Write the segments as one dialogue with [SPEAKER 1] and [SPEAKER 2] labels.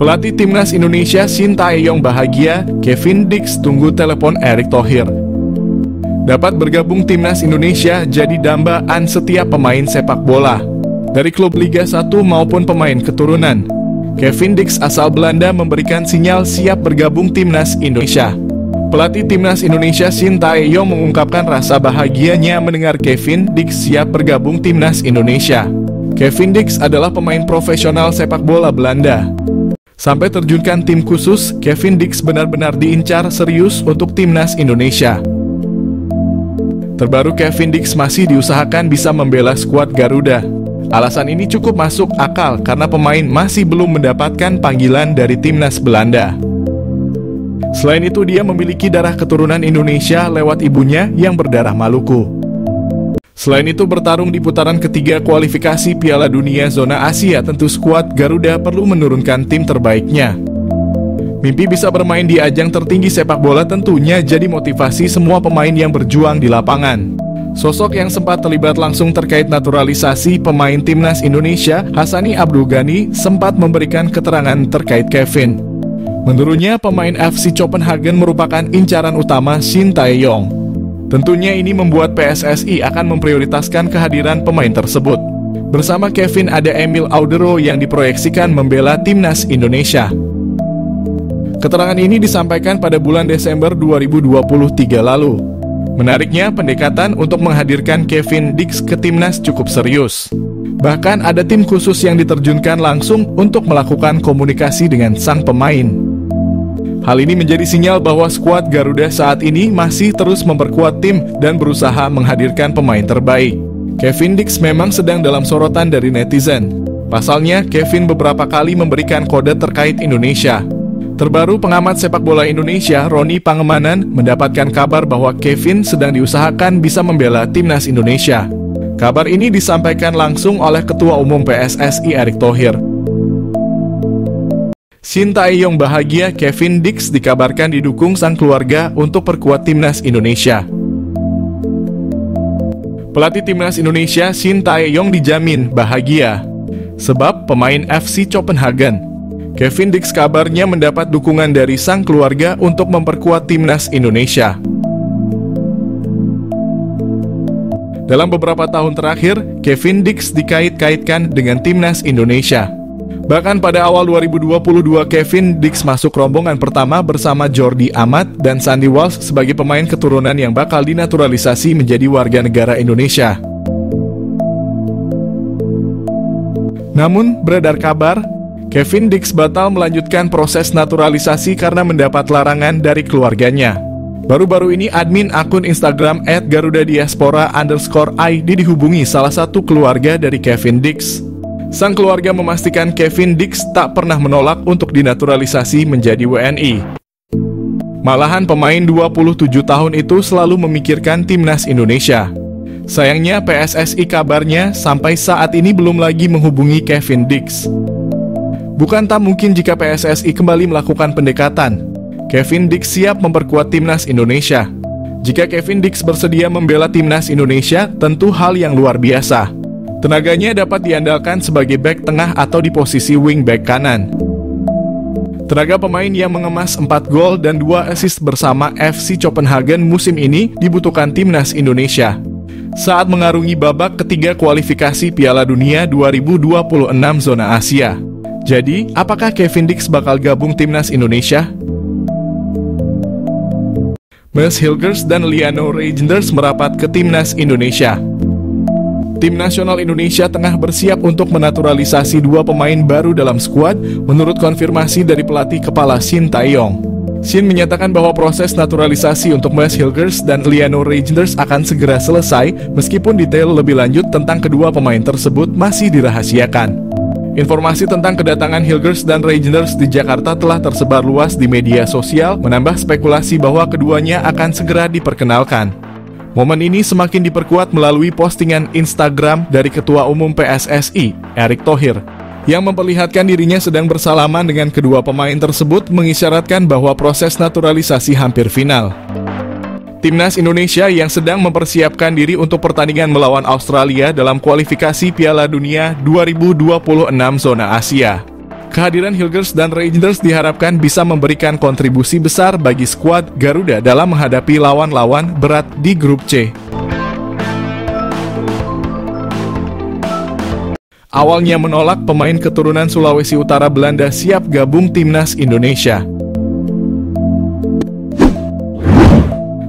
[SPEAKER 1] Pelatih Timnas Indonesia Shin Tae-yong bahagia, Kevin Dix tunggu telepon Erick Thohir. Dapat bergabung Timnas Indonesia jadi dambaan setiap pemain sepak bola, dari klub Liga 1 maupun pemain keturunan. Kevin Dix asal Belanda memberikan sinyal siap bergabung Timnas Indonesia. Pelatih Timnas Indonesia Shin Tae-yong mengungkapkan rasa bahagianya mendengar Kevin Dix siap bergabung Timnas Indonesia. Kevin Dix adalah pemain profesional sepak bola Belanda. Sampai terjunkan tim khusus, Kevin Dix benar-benar diincar serius untuk Timnas Indonesia. Terbaru Kevin Dix masih diusahakan bisa membela skuad Garuda. Alasan ini cukup masuk akal karena pemain masih belum mendapatkan panggilan dari Timnas Belanda. Selain itu dia memiliki darah keturunan Indonesia lewat ibunya yang berdarah Maluku. Selain itu bertarung di putaran ketiga kualifikasi Piala Dunia Zona Asia, tentu skuad Garuda perlu menurunkan tim terbaiknya. Mimpi bisa bermain di ajang tertinggi sepak bola tentunya jadi motivasi semua pemain yang berjuang di lapangan. Sosok yang sempat terlibat langsung terkait naturalisasi pemain Timnas Indonesia, Hassani Abdul Ghani, sempat memberikan keterangan terkait Kevin. Menurutnya, pemain FC Copenhagen merupakan incaran utama Shin Tae-yong. Tentunya ini membuat PSSI akan memprioritaskan kehadiran pemain tersebut. Bersama Kevin ada Emil Audero yang diproyeksikan membela Timnas Indonesia. Keterangan ini disampaikan pada bulan Desember 2023 lalu. Menariknya, pendekatan untuk menghadirkan Kevin Dix ke Timnas cukup serius. Bahkan ada tim khusus yang diterjunkan langsung untuk melakukan komunikasi dengan sang pemain. Hal ini menjadi sinyal bahwa skuad Garuda saat ini masih terus memperkuat tim dan berusaha menghadirkan pemain terbaik. Kevin Dix memang sedang dalam sorotan dari netizen. Pasalnya, Kevin beberapa kali memberikan kode terkait Indonesia. Terbaru, pengamat sepak bola Indonesia, Roni Pangemanan, mendapatkan kabar bahwa Kevin sedang diusahakan bisa membela Timnas Indonesia. Kabar ini disampaikan langsung oleh Ketua Umum PSSI Erick Thohir. Shin Tae-yong bahagia, Kevin Dix dikabarkan didukung sang keluarga untuk perkuat Timnas Indonesia. Pelatih Timnas Indonesia Shin Tae-yong dijamin bahagia sebab pemain FC Copenhagen. Kevin Dix kabarnya mendapat dukungan dari sang keluarga untuk memperkuat Timnas Indonesia. Dalam beberapa tahun terakhir, Kevin Dix dikait-kaitkan dengan Timnas Indonesia. Bahkan pada awal 2022, Kevin Dix masuk rombongan pertama bersama Jordi Amat dan Sandy Walsh sebagai pemain keturunan yang bakal dinaturalisasi menjadi warga negara Indonesia. Namun, beredar kabar, Kevin Dix batal melanjutkan proses naturalisasi karena mendapat larangan dari keluarganya. Baru-baru ini admin akun Instagram @garudadiaspora_id dihubungi salah satu keluarga dari Kevin Dix. Sang keluarga memastikan Kevin Dix tak pernah menolak untuk dinaturalisasi menjadi WNI. Malahan pemain 27 tahun itu selalu memikirkan Timnas Indonesia. Sayangnya PSSI kabarnya sampai saat ini belum lagi menghubungi Kevin Dix. Bukan tak mungkin jika PSSI kembali melakukan pendekatan. Kevin Dix siap memperkuat Timnas Indonesia. Jika Kevin Dix bersedia membela Timnas Indonesia, tentu hal yang luar biasa. Tenaganya dapat diandalkan sebagai bek tengah atau di posisi wing back kanan. Tenaga pemain yang mengemas 4 gol dan 2 assist bersama FC Copenhagen musim ini dibutuhkan Timnas Indonesia saat mengarungi babak ketiga kualifikasi Piala Dunia 2026 Zona Asia. Jadi, apakah Kevin Dix bakal gabung Timnas Indonesia? Mads Hilgers dan Liano Reijnders merapat ke Timnas Indonesia. Tim nasional Indonesia tengah bersiap untuk menaturalisasi 2 pemain baru dalam skuad, menurut konfirmasi dari pelatih kepala Shin Tae-yong. Shin menyatakan bahwa proses naturalisasi untuk Mads Hilgers dan Liano Reijnders akan segera selesai, meskipun detail lebih lanjut tentang kedua pemain tersebut masih dirahasiakan. Informasi tentang kedatangan Hilgers dan Reijnders di Jakarta telah tersebar luas di media sosial, menambah spekulasi bahwa keduanya akan segera diperkenalkan. Momen ini semakin diperkuat melalui postingan Instagram dari Ketua Umum PSSI, Erick Thohir, yang memperlihatkan dirinya sedang bersalaman dengan kedua pemain tersebut, mengisyaratkan bahwa proses naturalisasi hampir final. Timnas Indonesia yang sedang mempersiapkan diri untuk pertandingan melawan Australia dalam kualifikasi Piala Dunia 2026 Zona Asia. Kehadiran Hilgers dan Reijnders diharapkan bisa memberikan kontribusi besar bagi skuad Garuda dalam menghadapi lawan-lawan berat di grup C. Awalnya menolak, pemain keturunan Sulawesi Utara Belanda siap gabung timnas Indonesia.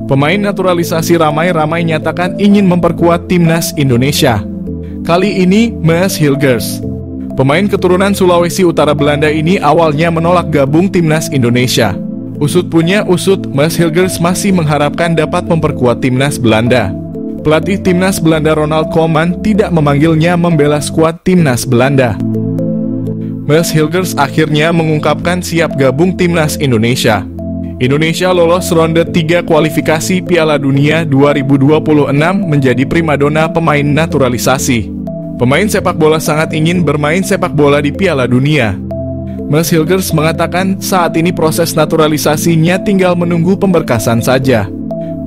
[SPEAKER 1] Pemain naturalisasi ramai-ramai nyatakan ingin memperkuat timnas Indonesia. Kali ini Maes Hilgers. Pemain keturunan Sulawesi Utara Belanda ini awalnya menolak gabung timnas Indonesia. Usut punya usut, Maes Hilgers masih mengharapkan dapat memperkuat timnas Belanda. Pelatih timnas Belanda Ronald Koeman tidak memanggilnya membela skuad timnas Belanda. Maes Hilgers akhirnya mengungkapkan siap gabung timnas Indonesia. Indonesia lolos ronde 3 kualifikasi Piala Dunia 2026 menjadi primadona pemain naturalisasi. Pemain sepak bola sangat ingin bermain sepak bola di Piala Dunia. Maes Hilgers mengatakan saat ini proses naturalisasinya tinggal menunggu pemberkasan saja.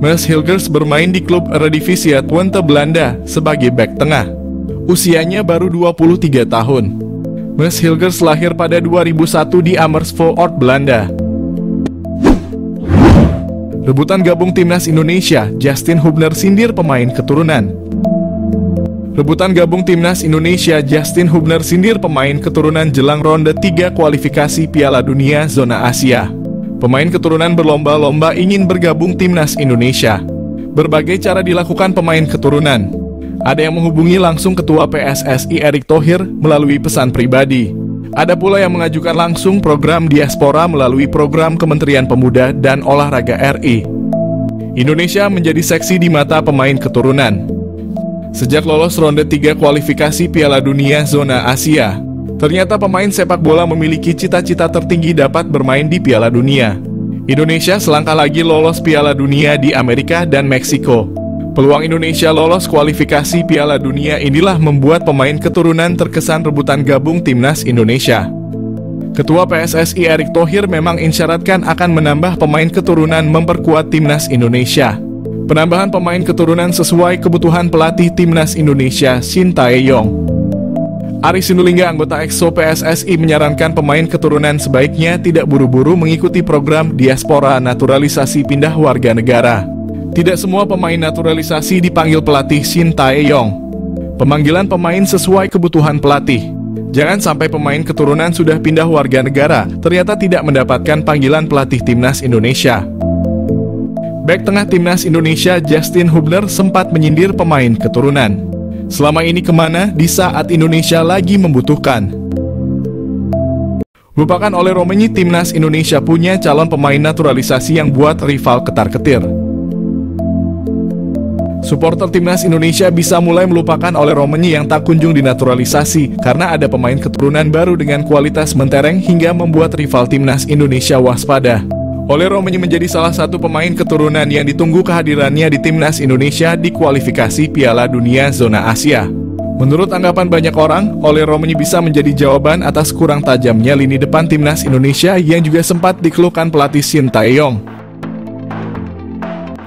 [SPEAKER 1] Maes Hilgers bermain di klub Eredivisie Twente Belanda sebagai bek tengah. Usianya baru 23 tahun. Maes Hilgers lahir pada 2001 di Amersfoort, Belanda. Rebutan gabung timnas Indonesia, Justin Hubner sindir pemain keturunan. Rebutan gabung timnas Indonesia, Justin Hubner sindir pemain keturunan jelang ronde 3 kualifikasi Piala Dunia zona Asia. Pemain keturunan berlomba-lomba ingin bergabung timnas Indonesia. Berbagai cara dilakukan pemain keturunan. Ada yang menghubungi langsung Ketua PSSI Erick Thohir melalui pesan pribadi. Ada pula yang mengajukan langsung program diaspora melalui program Kementerian Pemuda dan Olahraga RI. Indonesia menjadi seksi di mata pemain keturunan. Sejak lolos ronde 3 kualifikasi Piala Dunia zona Asia, ternyata pemain sepak bola memiliki cita-cita tertinggi dapat bermain di Piala Dunia. Indonesia selangkah lagi lolos Piala Dunia di Amerika dan Meksiko. Peluang Indonesia lolos kualifikasi Piala Dunia inilah membuat pemain keturunan terkesan rebutan gabung timnas Indonesia. Ketua PSSI Erick Thohir memang isyaratkan akan menambah pemain keturunan memperkuat timnas Indonesia. Penambahan pemain keturunan sesuai kebutuhan pelatih timnas Indonesia Shin Tae-yong. Ari Sinulinga, anggota EXO PSSI, menyarankan pemain keturunan sebaiknya tidak buru-buru mengikuti program diaspora naturalisasi pindah warga negara. Tidak semua pemain naturalisasi dipanggil pelatih Shin Tae-yong. Pemanggilan pemain sesuai kebutuhan pelatih. Jangan sampai pemain keturunan sudah pindah warga negara, ternyata tidak mendapatkan panggilan pelatih timnas Indonesia. Bek tengah timnas Indonesia Justin Hubner sempat menyindir pemain keturunan. Selama ini kemana di saat Indonesia lagi membutuhkan? Lupakan oleh Romenyi, timnas Indonesia punya calon pemain naturalisasi yang buat rival ketar-ketir. Supporter timnas Indonesia bisa mulai melupakan oleh Romenyi yang tak kunjung dinaturalisasi karena ada pemain keturunan baru dengan kualitas mentereng hingga membuat rival timnas Indonesia waspada. Ole Romenyi menjadi salah satu pemain keturunan yang ditunggu kehadirannya di timnas Indonesia di kualifikasi Piala Dunia zona Asia. Menurut anggapan banyak orang, Ole Romenyi bisa menjadi jawaban atas kurang tajamnya lini depan timnas Indonesia yang juga sempat dikeluhkan pelatih Shin Tae-yong.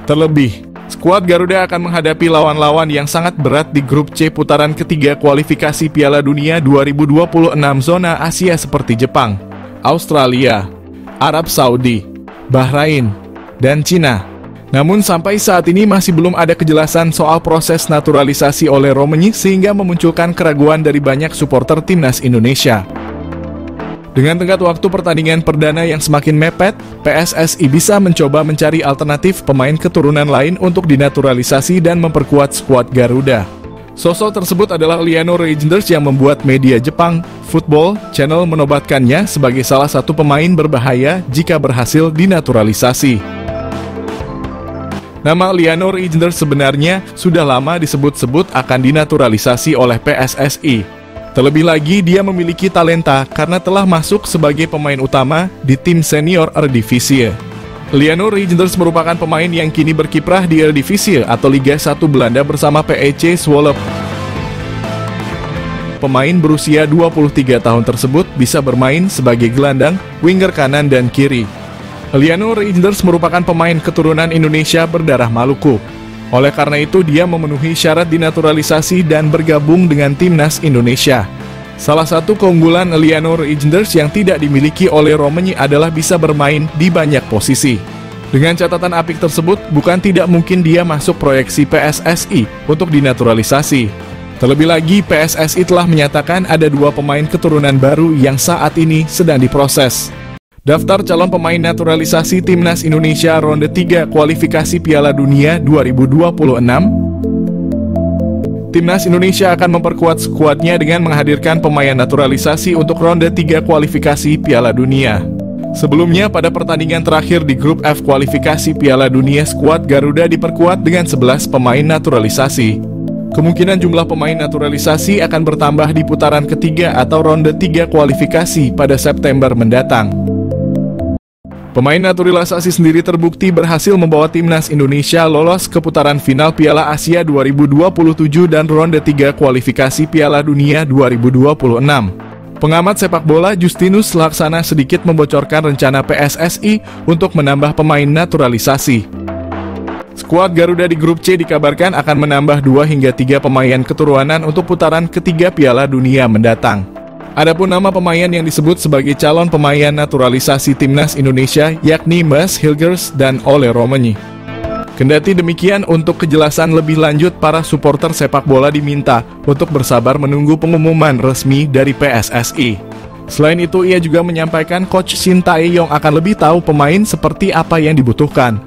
[SPEAKER 1] Terlebih, skuad Garuda akan menghadapi lawan-lawan yang sangat berat di grup C putaran ketiga kualifikasi Piala Dunia 2026 zona Asia seperti Jepang, Australia, Arab Saudi, Bahrain, dan Cina. Namun sampai saat ini masih belum ada kejelasan soal proses naturalisasi oleh Romenyi sehingga memunculkan keraguan dari banyak supporter timnas Indonesia. Dengan tenggat waktu pertandingan perdana yang semakin mepet, PSSI bisa mencoba mencari alternatif pemain keturunan lain untuk dinaturalisasi dan memperkuat skuad Garuda. Sosok tersebut adalah Liano Reijnders yang membuat media Jepang Football Channel menobatkannya sebagai salah satu pemain berbahaya jika berhasil dinaturalisasi. Nama Liano Reijnders sebenarnya sudah lama disebut-sebut akan dinaturalisasi oleh PSSI. Terlebih lagi dia memiliki talenta karena telah masuk sebagai pemain utama di tim senior Eredivisie. Liano Reijnders merupakan pemain yang kini berkiprah di Eredivisie atau Liga 1 Belanda bersama PEC Zwolle. Pemain berusia 23 tahun tersebut bisa bermain sebagai gelandang, winger kanan dan kiri. Liano Reijnders merupakan pemain keturunan Indonesia berdarah Maluku. Oleh karena itu dia memenuhi syarat dinaturalisasi dan bergabung dengan timnas Indonesia. Salah satu keunggulan Eleanor Reijnders yang tidak dimiliki oleh Romani adalah bisa bermain di banyak posisi. Dengan catatan apik tersebut, bukan tidak mungkin dia masuk proyeksi PSSI untuk dinaturalisasi. Terlebih lagi, PSSI telah menyatakan ada 2 pemain keturunan baru yang saat ini sedang diproses. Daftar calon pemain naturalisasi Timnas Indonesia ronde 3 kualifikasi Piala Dunia 2026. Timnas Indonesia akan memperkuat skuadnya dengan menghadirkan pemain naturalisasi untuk ronde 3 kualifikasi Piala Dunia. Sebelumnya, pada pertandingan terakhir di grup F kualifikasi Piala Dunia, skuad Garuda diperkuat dengan 11 pemain naturalisasi. Kemungkinan jumlah pemain naturalisasi akan bertambah di putaran ketiga atau ronde 3 kualifikasi pada September mendatang. Pemain naturalisasi sendiri terbukti berhasil membawa Timnas Indonesia lolos ke putaran final Piala Asia 2027 dan ronde 3 kualifikasi Piala Dunia 2026. Pengamat sepak bola Justinus Laksana sedikit membocorkan rencana PSSI untuk menambah pemain naturalisasi. Skuad Garuda di grup C dikabarkan akan menambah 2 hingga 3 pemain keturunan untuk putaran ketiga Piala Dunia mendatang. Adapun nama pemain yang disebut sebagai calon pemain naturalisasi Timnas Indonesia yakni Mads Hilgers dan Ole Romani. Kendati demikian, untuk kejelasan lebih lanjut para supporter sepak bola diminta untuk bersabar menunggu pengumuman resmi dari PSSI. Selain itu, ia juga menyampaikan Coach Shin Tae-yong akan lebih tahu pemain seperti apa yang dibutuhkan.